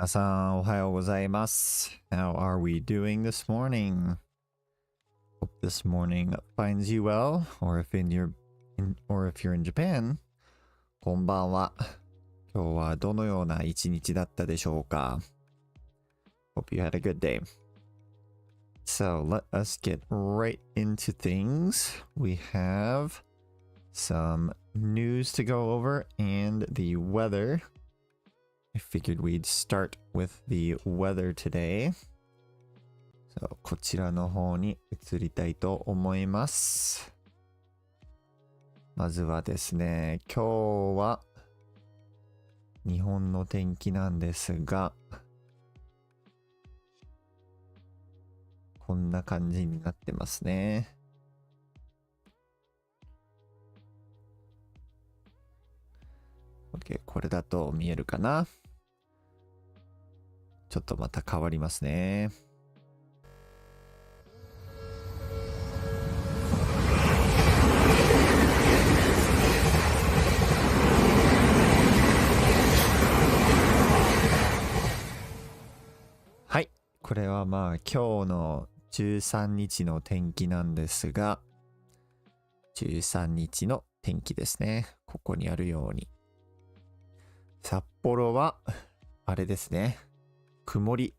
皆さん、おはようございます。How are we doing this morning? Hope this morning finds you well, or if you're in Japan, こんばんは。今日はどのような一日だったでしょうか? Hope you had a good day. So let us get right into things. We have some news to go over and the weather.I figured we'd start with the weather today. So, こちらの方に移りたいと思います。まずはですね、今日は日本の天気なんですが、こんな感じになってますね。OK、これだと見えるかな？ちょっとまた変わりますね。はい。これはまあ今日の13日の天気なんですが、13日の天気ですね。ここにあるように。札幌はあれですね。曇り。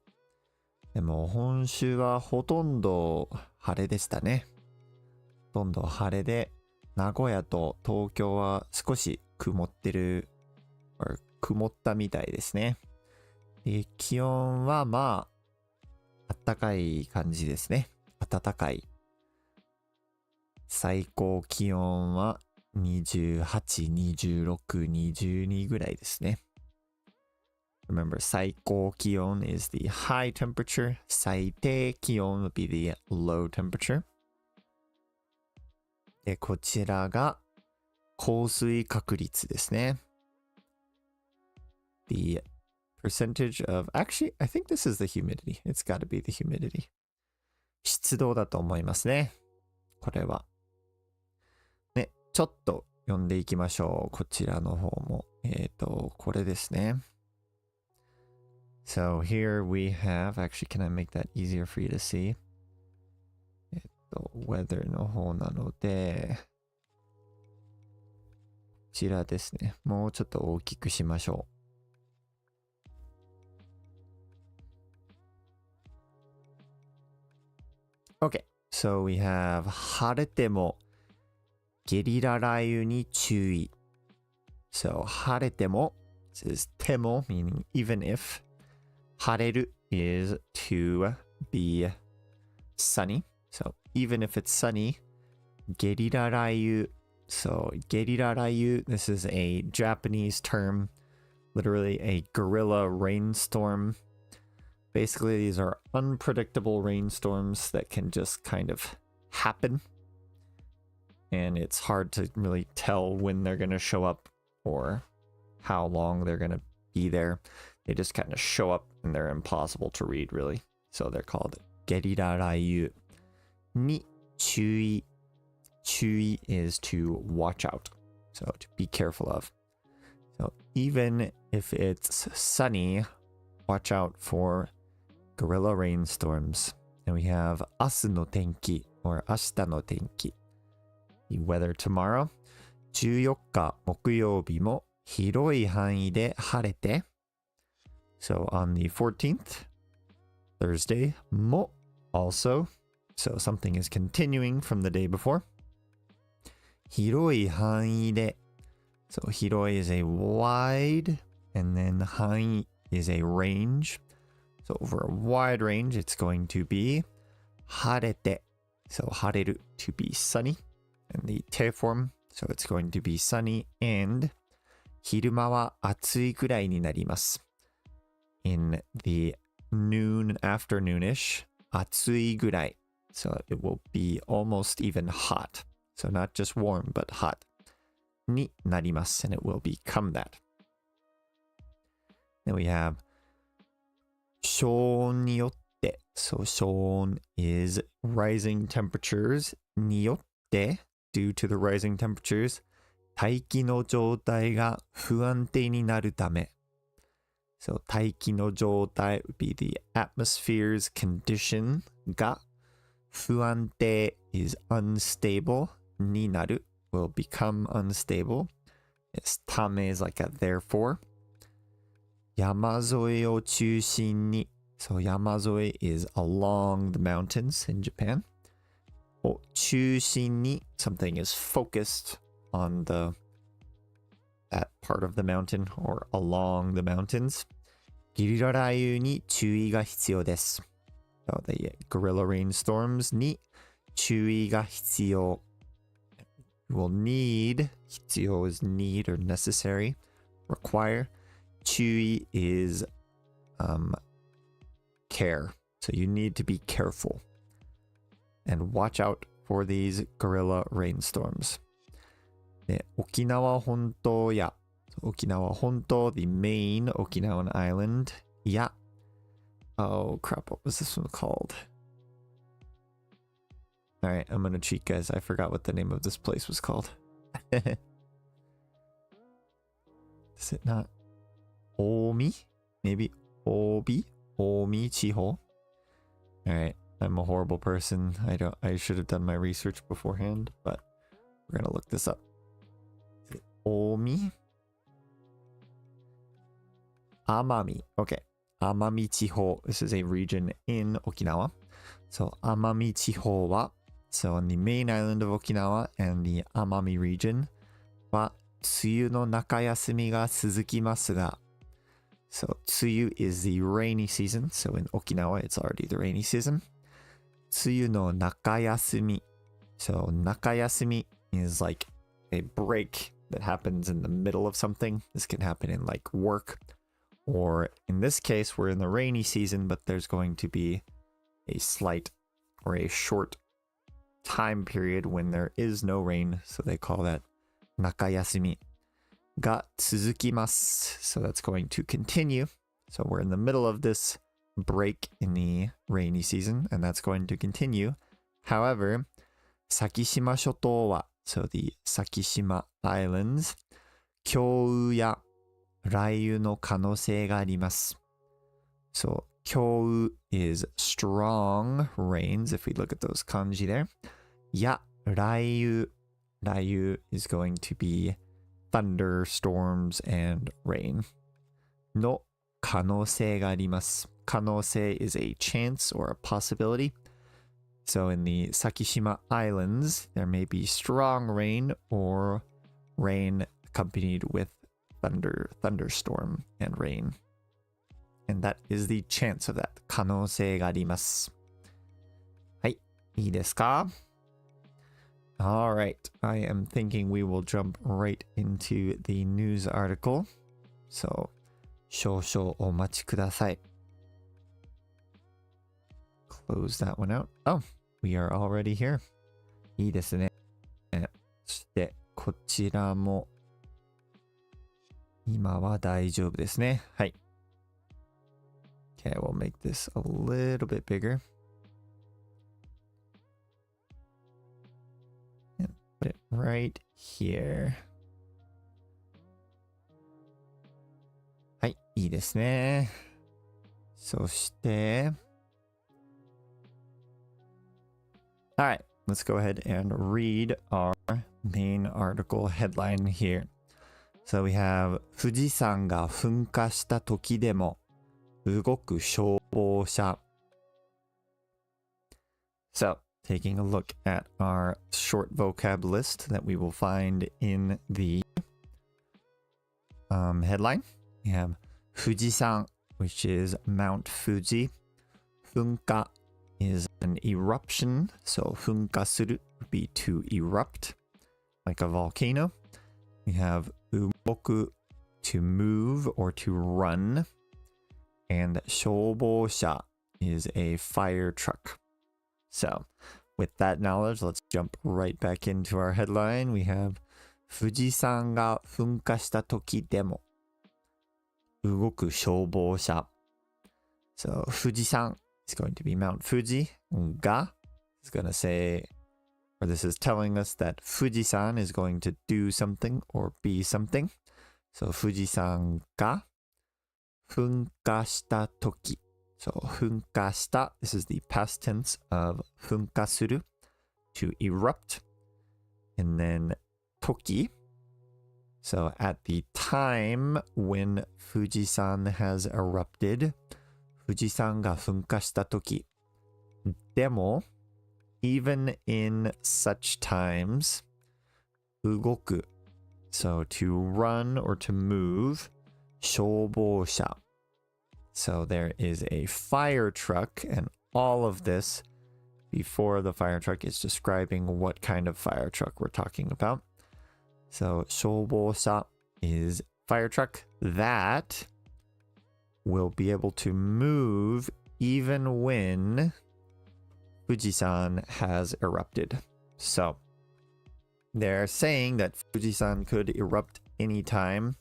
でも本州はほとんど晴れでしたね。ほとんど晴れで、名古屋と東京は少し曇ったみたいですね。で、気温はまあ、暖かい感じですね。暖かい。最高気温は28、26、22ぐらいですね。Remember, 最高気温 is the high temperature. 最低気温 would be the low temperature. で、こちらが降水確率ですね。The percentage of... Actually, I think this is the humidity. It's gotta be the humidity. 湿度だと思いますね。これは。ね、ちょっと読んでいきましょう。こちらの方も。これですね。So here we have, actually, can I make that easier for you to see? Weather の方なので、こちらですね。もうちょっと大きくしましょう。Okay, so we have 晴れてもゲリラ雷雨に注意。So 晴れても、this is ても meaning even if 晴れる is to be sunny. So even if it's sunny, ゲリラ雷雨. So ゲリラ雷雨, this is a Japanese term, literally a guerrilla rainstorm. Basically, these are unpredictable rainstorms that can just kind of happen. And it's hard to really tell when they're going to show up or how long they're going to be there.They just kind of show up and they're impossible to read, really. So they're called ゲリラ雷雨に注意。注意 is to watch out. So to be careful of. So even if it's sunny, watch out for guerrilla rainstorms. And we have 明日の天気 or 明日の天気。The weather tomorrow. 14日木曜日も広い範囲で晴れて。So on the 14th, Thursday, も also. So something is continuing from the day before. 広い範囲で. So 広い is a wide, and then 範囲 is a range. So over a wide range, it's going to be 晴れて. So 晴れる to be sunny. And the て form, so it's going to be sunny. And 昼間は暑いくらいになります。In the noon, afternoonish, 暑いぐらい. So it will be almost even hot. So not just warm, but hot. になります. And it will become that. Then we have 小温によって. So 小温 is rising temperatures によって due to the rising temperatures 大気の状態が不安定になるため So 大気の状態 would be the atmosphere's condition が不安定 is unstable になる will become unstable. Yes, ため is like a therefore. 山沿いを中心に So 山沿い is along the mountains in Japan. を中心に something is focused on that part of the mountain or along the mountains. ゲリラ雷雨に注意が必要です。So the guerrilla rainstorms に注意が必要。will need 必要 is need or necessary. Require. 注意 is care. So you need to be careful. And watch out for these guerrilla rainstorms. で、沖縄本島や、沖縄本島 the main Okinawan island や、oh crap, what was this one called? Alright, I'm gonna cheat, guys. I forgot what the name of this place was called. Is it not Omi? Maybe Obi? Omi Chiho? Alright, I'm a horrible person. I should have done my research beforehand, but we're gonna look this up. Is it Omi? Amami. Okay. Amami Chiho. This is a region in Okinawa. So Amami Chiho wa, so on the main island of Okinawa and the Amami region は梅雨の中休みが続きますが So 梅雨 is the rainy season. So in Okinawa it's already the rainy season. 梅雨の中休み So 中休み is like a break that happens in the middle of something. This can happen in like work. Or in this case, we're in the rainy season, but there's going to be a slight or a short time period when there is no rain. So they call that nakayasumi. Ga tsuzukimasu. So that's going to continue. So we're in the middle of this break in the rainy season, and that's going to continue. However, Sakishima Shoto wa, so the Sakishima Islands, 強雨や雷雨の可能性があります。So, 強雨 is strong rains, if we look at those kanji there. や、雷雨 is going to be thunderstorms and rain. の可能性があります。可能性 is a chance or a possibility. So in the Sakishima Islands, there may be strong rain or rain accompanied with thunderstorm and rain. And that is the chance of that. 可能性があります。はい、いいですか? All right, I am thinking we will jump right into the news article. So, 少々お待ちください. Close that one out. Oh, we are already here. いいですね。そして、こちらも今は大丈夫ですね。はい。Okay, we'll make this a little bit bigger. And put it right here. はい、いいですね。そして、Alright, let's go ahead and read our main article headline here. So we have 富士山が噴火した時でも動く消防車. So, taking a look at our short vocab list that we will find in the headline. We have 富士山, which is Mount Fuji. 噴火 is an eruption. So 噴火する would be to erupt, like a volcano. We have 動く to move or to run. And 消防車 is a fire truck. So, with that knowledge, let's jump right back into our headline. We have 富士山が噴火した時でも動く消防車. So, 富士山 is going to be Mount Fuji. が is going to say, or this is telling us that 富士山 is going to do something or be something. So, 富士山が噴火した時 So 噴火した This is the past tense of 噴火する to erupt and then 時 So at the time when Fujisan has erupted 富士山が噴火した時でも even in such times 動く So to run or to move 消防車 So there is a fire truck and all of this before the fire truck is describing what kind of fire truck we're talking about. So 消防車 is fire truck that will be able to move even when Fujisan has erupted. So they're saying that Fujisan could erupt anytime,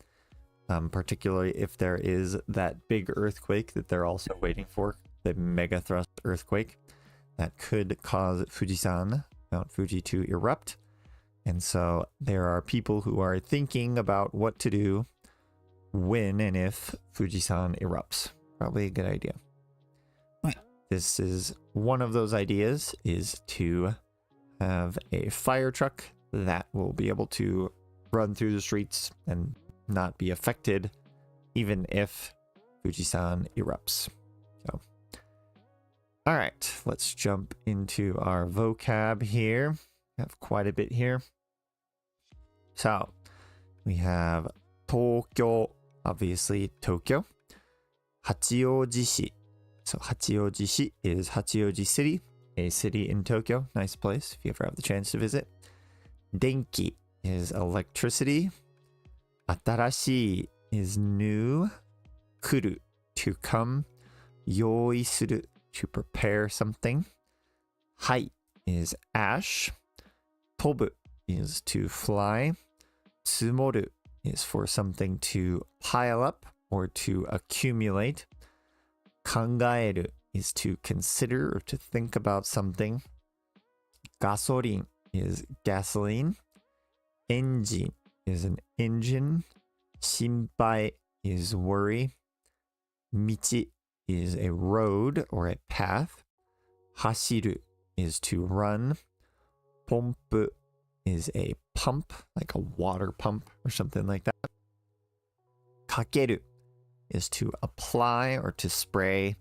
particularly if there is that big earthquake that they're also waiting for, the mega thrust earthquake that could cause Fujisan, Mount Fuji, to erupt. And so there are people who are thinking about what to do when and if Fujisan erupts. Probably a good idea. This is one of those ideas, is to have a fire truck that will be able to run through the streets and not be affected even if Fujisan erupts. So, all right, let's jump into our vocab here. We have quite a bit here. So we have Tokyo, obviously Tokyo. Hachioji-shi. So Hachioji-shi is Hachioji City, a city in Tokyo. Nice place if you ever have the chance to visit. Denki is electricity. Atarashi is new. Kuru, to come. Yoi suru, to prepare something. Hai is ash. Tobu is to fly. Tsumoru is for something to pile up or to accumulate. Kangaeru is to consider or to think about something. Gasorin is gasoline. Engine is an engine. Shinpai is worry. Michi is a road or a path. Hashiru is to run. Pompu is a pump, like a water pump or something like that. Kakeru is to apply or to spray.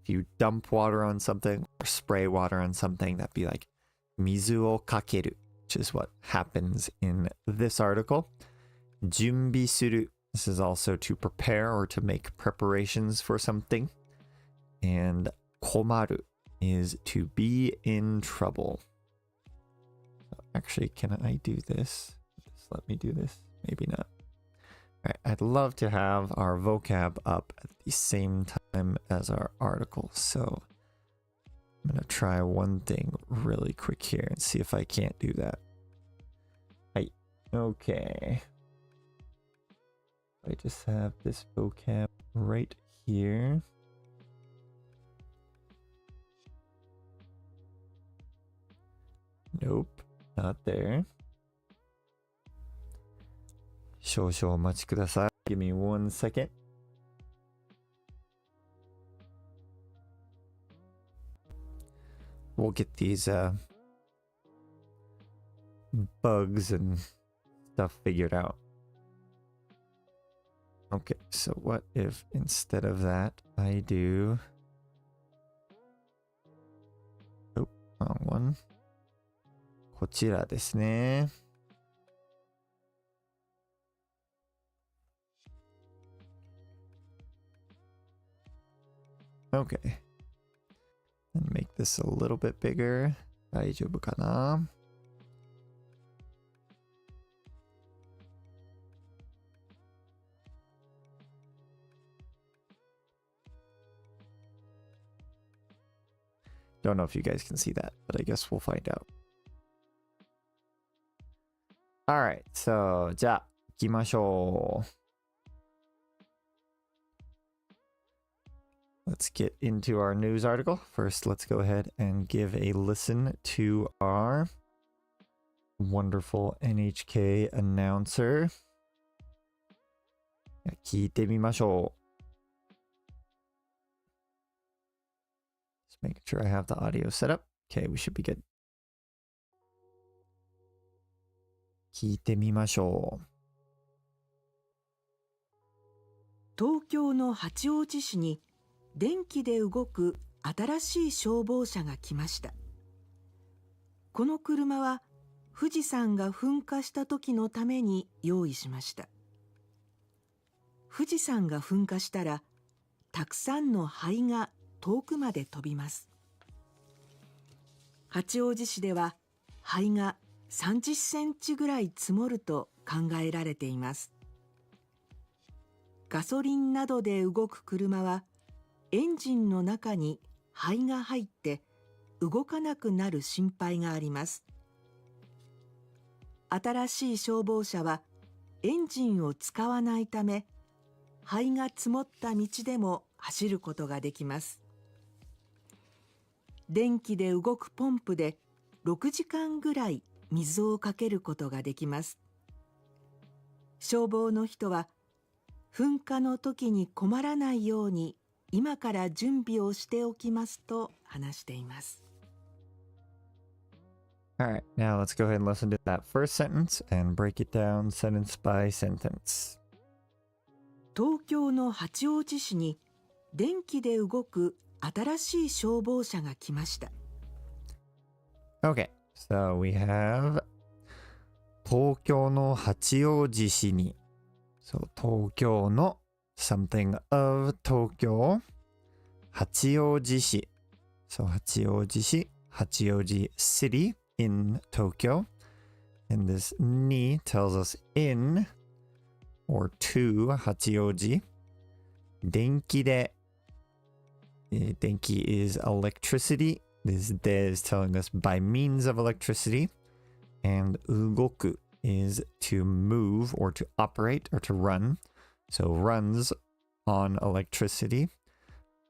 If you dump water on something or spray water on something, that'd be like mizu o kakeru, which is what happens in this article. Junbi suru, this is also to prepare or to make preparations for something. And komaru is to be in trouble. Actually, can I do this? Just let me do this. Maybe not. All right, I'd love to have our vocab up at the same time as our article. So I'm going to try one thing really quick here and see if I can't do that. Right. Okay. I just have this vocab right here. Nope. Not there. 少々お待ちください. Give me 1 second. We'll get these bugs and stuff figured out. Okay, so what if instead of that I do... Oh, wrong one. こちらですね。Okay. And make this a little bit bigger. 大丈夫かな? Don't know if you guys can see that, but I guess we'll find out. Alright, so じゃあ行きましょう。Let's get into our news article. First, let's go ahead and give a listen to our wonderful NHK announcer. 聞いてみましょう。Just making sure I have the audio set up. Okay, we should be good. 聞いてみましょう。東京の八王子市に電気で動く新しい消防車が来ました。この車は富士山が噴火した時のために用意しました。富士山が噴火したら、たくさんの灰が遠くまで飛びます。八王子市では灰が30センチぐらい積もると考えられています。ガソリンなどで動く車はエンジンの中に灰が入って動かなくなる心配があります。新しい消防車はエンジンを使わないため、灰が積もった道でも走ることができます。電気で動くポンプで6時間ぐらい水をかけることができます。消防の人は噴火の時に困らないように今から準備をしておきますと話しています。Alright, now let's go ahead and listen to that first sentence and break it down sentence by sentence. 東京の八王子市に電気で動く新しい消防車が来ました。Okay, so we have 東京の八王子市に So 東京の something of 東京八王子市 So 八王子市八王子 city in Tokyo and this ni tells us in or to 八王子電気で電気 is electricity. This de is telling us by means of electricity. And 動く is to move or to operate or to run. So runs on electricity.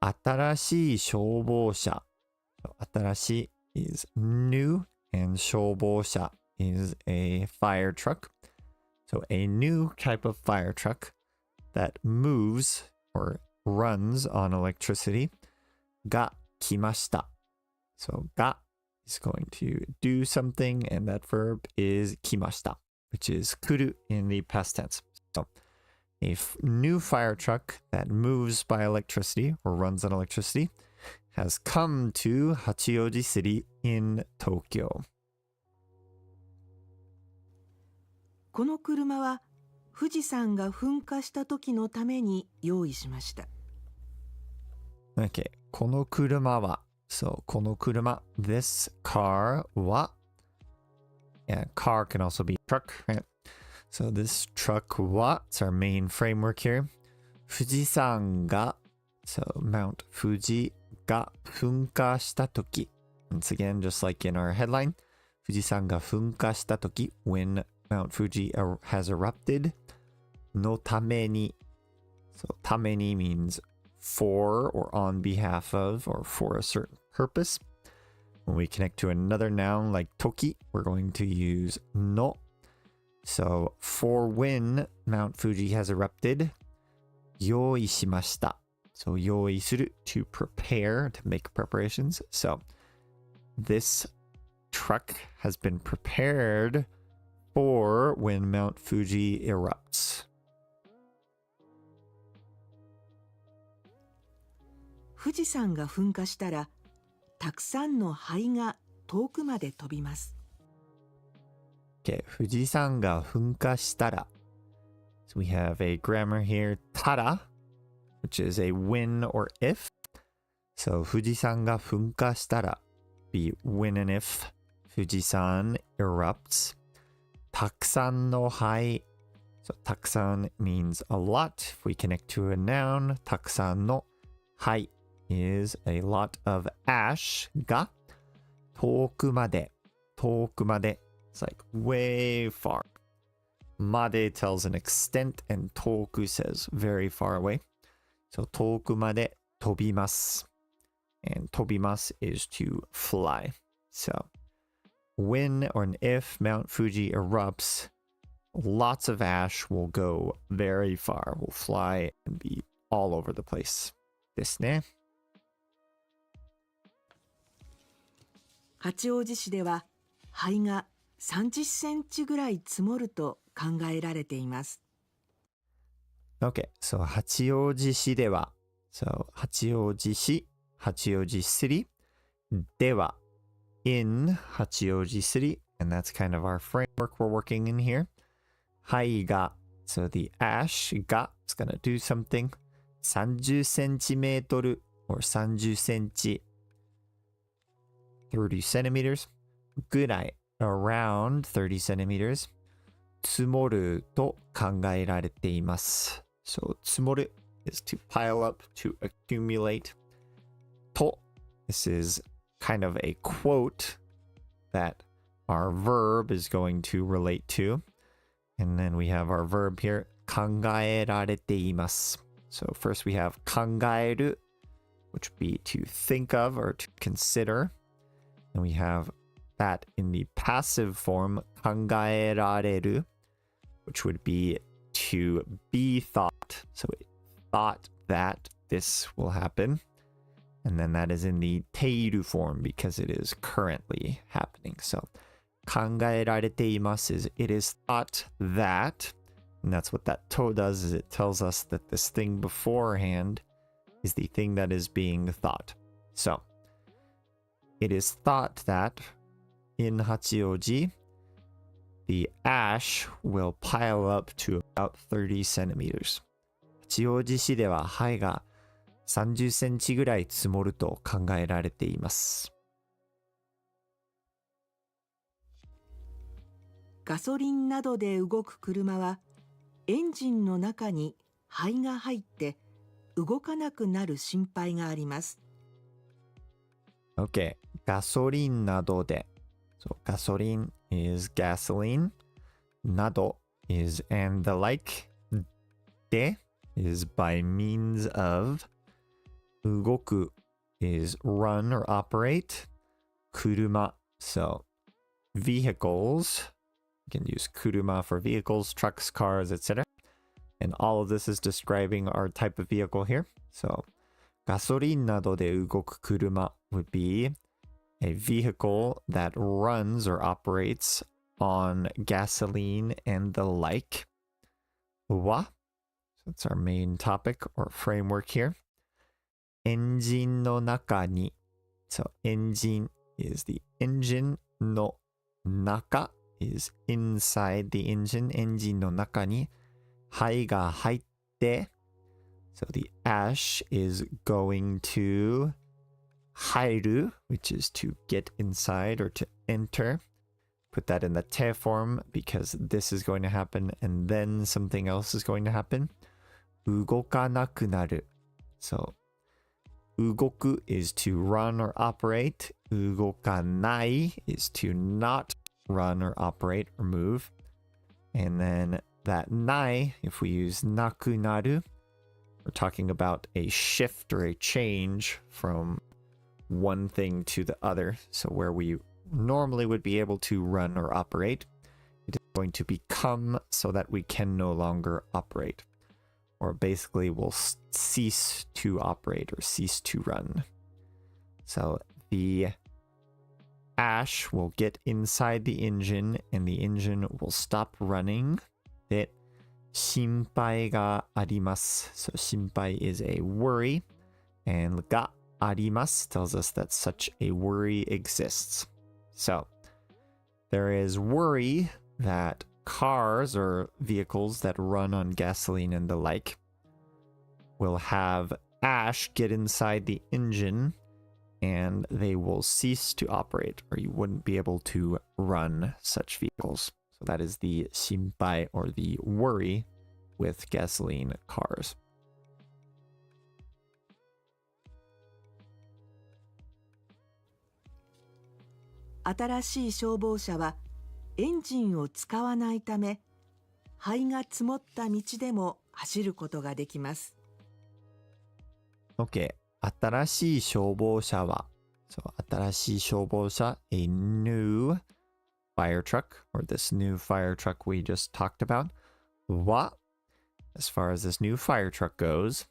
新しい消防車 新しい is new and 消防車 is a fire truck. So a new type of fire truck that moves or runs on electricity が来ました So が is going to do something and that verb is 来ました which is 来る in the past tense. So a new fire truck that moves by electricity or runs on electricity has come to 八王子 City in Tokyo. この車は富士山が噴火した時のために用意しました。Okay, この車は So この車 This car は Yeah, car can also be truck, right? So this truck は It's our main framework here. 富士山が So Mount Fuji が噴火した時 Once again, just like in our headline 富士山が噴火した時 When Mount Fuji has erupted のために So ために means for or on behalf of or for a certain purpose. When we connect to another noun like toki, we're going to use no. So for when Mount Fuji has erupted, 用意しました So 用意する to prepare, to make preparations. So this truck has been prepared for when Mount Fuji erupts. 富士山が噴火したら、たくさんの灰が遠くまで飛びます。Okay, 富士山が噴火したら So we have a grammar here, たら which is a when or if. So 富士山が噴火したら be when and if 富士山 erupts. たくさんの灰 So たくさん means a lot. If we connect to a noun, たくさんの灰 is a lot of ash が遠くまで It's like way far. まで tells an extent and 遠く says very far away. So 遠くまで飛びます and 飛びます is to fly. So when or if Mount Fuji erupts, lots of ash will go very far, will fly and be all over the place. ですね。八王子市では灰が30センチぐらい積もると考えられています。Okay, so 八王子市では So 八王子市、八王子 city では in 八王子 city, and that's kind of our framework we're working in here. 灰が So the ash が is gonna do something 30センチメートル or 30センチ30 centimeters ぐらい around 30 centimeters 積もると考えられています。So 積もる is to pile up, to accumulate. と This is kind of a quote that our verb is going to relate to. And then we have our verb here 考えられています。So first we have 考える which would be to think of or to consider. And we have that in the passive form 考えられる which would be to be thought. So it thought that this will happen. And then that is in the ている form because it is currently happening. So 考えられています is it is thought that, and that's what that と does is it tells us that this thing beforehand is the thing that is being thought. So it is thought that in 八王子 the ash will pile up to about 30 centimeters. 八王子市では灰が30センチぐらい積もると考えられています。ガソリンなどで動く車はエンジンの中に灰が入って動かなくなる心配があります。Okay, ガソリンなどで So ガソリン is gasoline など is and the like で is by means of 動く is run or operate 車 So vehicles You can use 車 for vehicles, trucks, cars, etc. And all of this is describing our type of vehicle here. So ガソリンなどで動く車 would be a vehicle that runs or operates on gasoline and the like. は So that's our main topic or framework here. エンジンの中に So エンジン is the engine の中 is inside the engine エンジンの中に灰が入って So the ash is going to 入る which is to get inside or to enter. Put that in the て form because this is going to happen and then something else is going to happen. 動かなくなる So 動く is to run or operate. 動かない is to not run or operate or move. And then that ない if we use なくなる we're talking about a shift or a change from one thing to the other. So where we normally would be able to run or operate, it is going to become so that we can no longer operate. Or basically will cease to operate or cease to run. So the ash will get inside the engine and the engine will stop running. で、心配があります。So 心配 is a worry and があります tells us that such a worry exists. So there is worry that cars or vehicles that run on gasoline and the like will have ash get inside the engine and they will cease to operate or you wouldn't be able to run such vehicles. So that is the 心配 or the worry with gasoline cars.「新しい消防車はエンジンを使わないため灰が積もった道でも走ることができます。」 OK 新しい消防車は So 新しい消防車 a new fire truck or this new fire truck we just talked about は as far as this new fire truck goes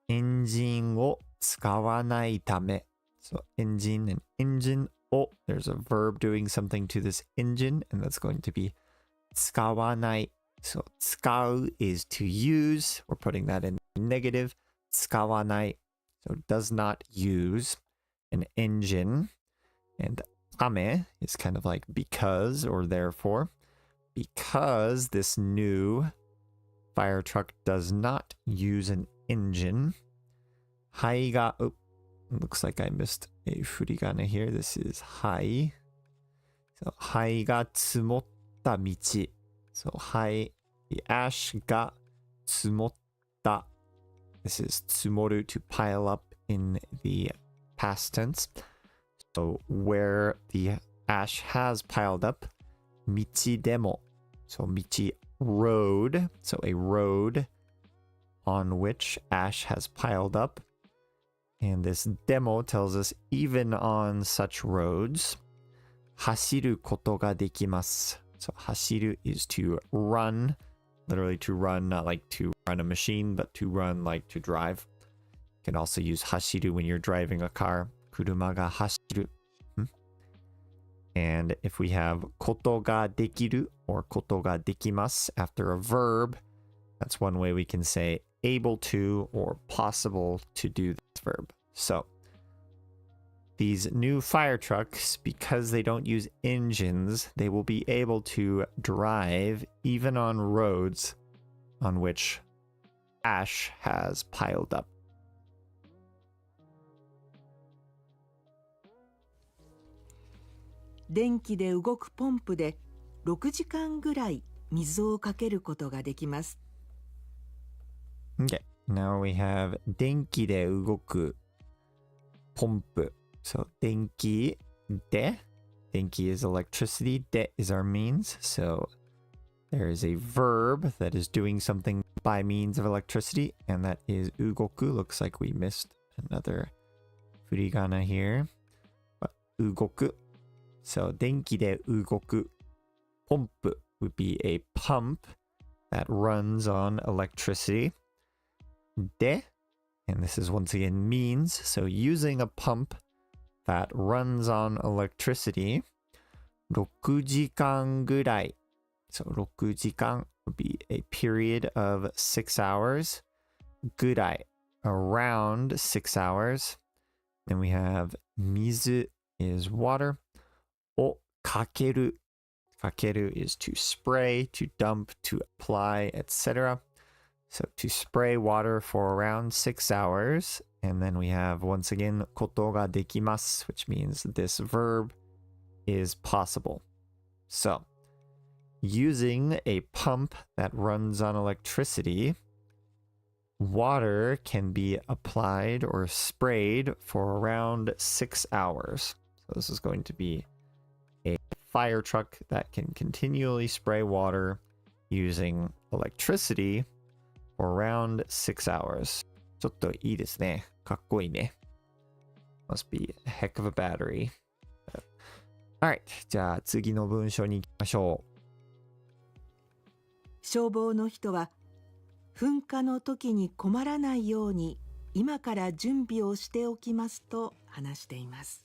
エンジンを使わないため So engine and engine Oh, there's a verb doing something to this engine, and that's going to be 使わない. So 使う is to use. We're putting that in negative. 使わない. So does not use an engine. And ため is kind of like because or therefore. Because this new fire truck does not use an engine. 灰が, oh, looks like I missed a furigana here. This is 灰. So 灰が積もった道. So 灰, the ash が積もった. This is 積もる to pile up in the past tense. So where the ash has piled up, 道でも. So 道, road. So a road on which ash has piled up. And this demo tells us even on such roads, 走ることができます. So 走る is to run, literally to run, not like to run a machine, but to run like to drive. You can also use 走る when you're driving a car. 車が走る. And if we have ことができる or ことができます after a verb, that's one way we can say able to or possible to do this verb. So these new fire trucks, because they don't use engines, they will be able to drive even on roads on which ash has piled up. 電気で動くポンプで6時間ぐらい水をかけることができます。Okay, now we have 電気で動くポンプ. So 電気で, 電気 is electricity, で is our means. So there is a verb that is doing something by means of electricity, and that is 動く. Looks like we missed another furigana here. But 動く. So 電気で動くポンプ would be a pump that runs on electricity. で, and this is once again means, so using a pump that runs on electricity, 6時間ぐらい. So 6時間 would be a period of 6 hours. ぐらい, around 6 hours. Then we have 水 is water. をかける. かける is to spray, to dump, to apply, etc. So to spray water for around 6 hours. And then we have, once again, ことができます, which means this verb is possible. So, using a pump that runs on electricity, water can be applied or sprayed for around 6 hours. So this is going to be a fire truck that can continually spray water using electricity for around 6 hours. ちょっといいですね。かっこいいね。Must be a heck of a battery. Alright, じゃあ次の文章に行きましょう。消防の人は噴火の時に困らないように今から準備をしておきますと話しています。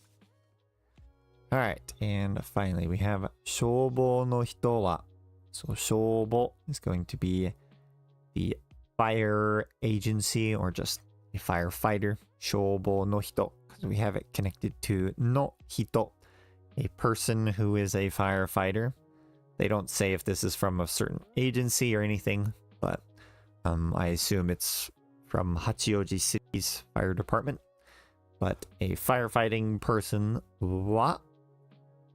Alright, and finally we have 消防の人は. So 消防 is going to be the fire agency or just a firefighter. 消防の人, because we have it connected to の人, a person who is a firefighter. They don't say if this is from a certain agency or anything, but I assume it's from Hachioji City's fire department. But a firefighting person wa.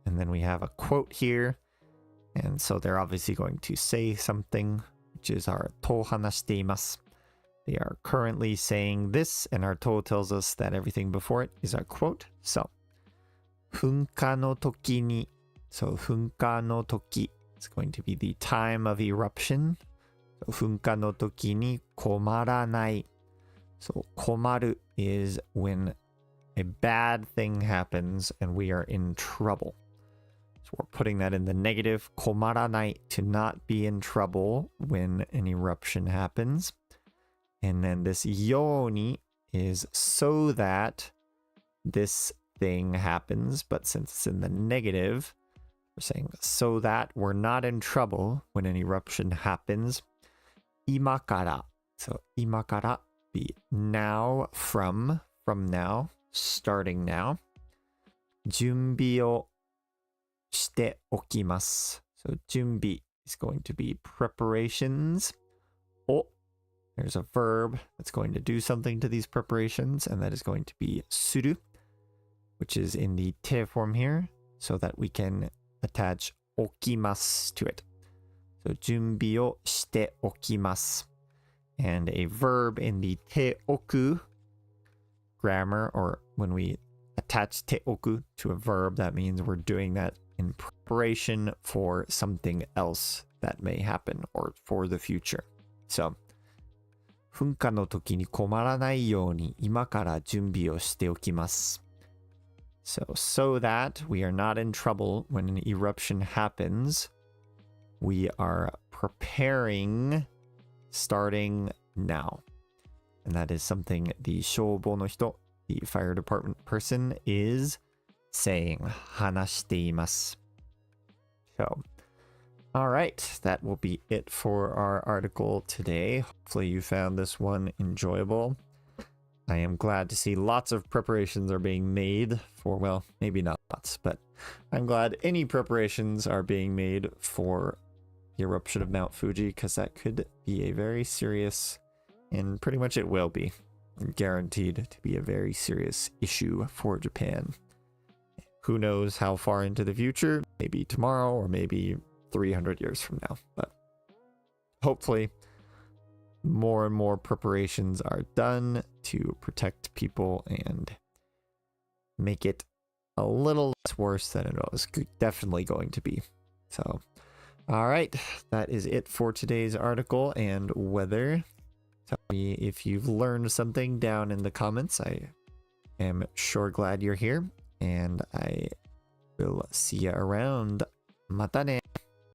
And then we have a quote here. And so they're obviously going to say something, which is our to hanashite imasu. They are currently saying this, and our to tells us that everything before it is our quote. So, 噴火の時に. So, 噴火の時. It's going to be the time of eruption. So, 噴火の時に困らない. So, 困る is when a bad thing happens and we are in trouble. So we're putting that in the negative, 困らない, to not be in trouble when an eruption happens. And then this ように is so that this thing happens, but since it's in the negative, we're saying so that we're not in trouble when an eruption happens. 今から So 今から be now from now, starting now. 準備をしておきます. So 準備 is going to be preparations. お There's a verb that's going to do something to these preparations, and that is going to be suru, which is in the te form here, so that we can attach okimasu to it. So 準備をしておきます. And a verb in the te oku grammar, or when we attach te oku to a verb, that means we're doing that in preparation for something else that may happen or for the future. So 噴火の時に困らないように今から準備をしておきます. So that we are not in trouble when an eruption happens, we are preparing starting now. And that is something the 消防の人, the fire department person, is saying. 話しています. So, all right, that will be it for our article today. Hopefully you found this one enjoyable. I am glad to see lots of preparations are being made for, well, maybe not lots, but I'm glad any preparations are being made for the eruption of Mount Fuji, because that could be a very serious, and pretty much it will be, guaranteed to be a very serious issue for Japan. Who knows how far into the future, maybe tomorrow or maybe 300 years from now, but hopefully more and more preparations are done to protect people and make it a little less worse than it was definitely going to be. So, all right, that is it for today's article and weather. Tell me if you've learned something down in the comments. I am sure glad you're here, and I will see you around. またね.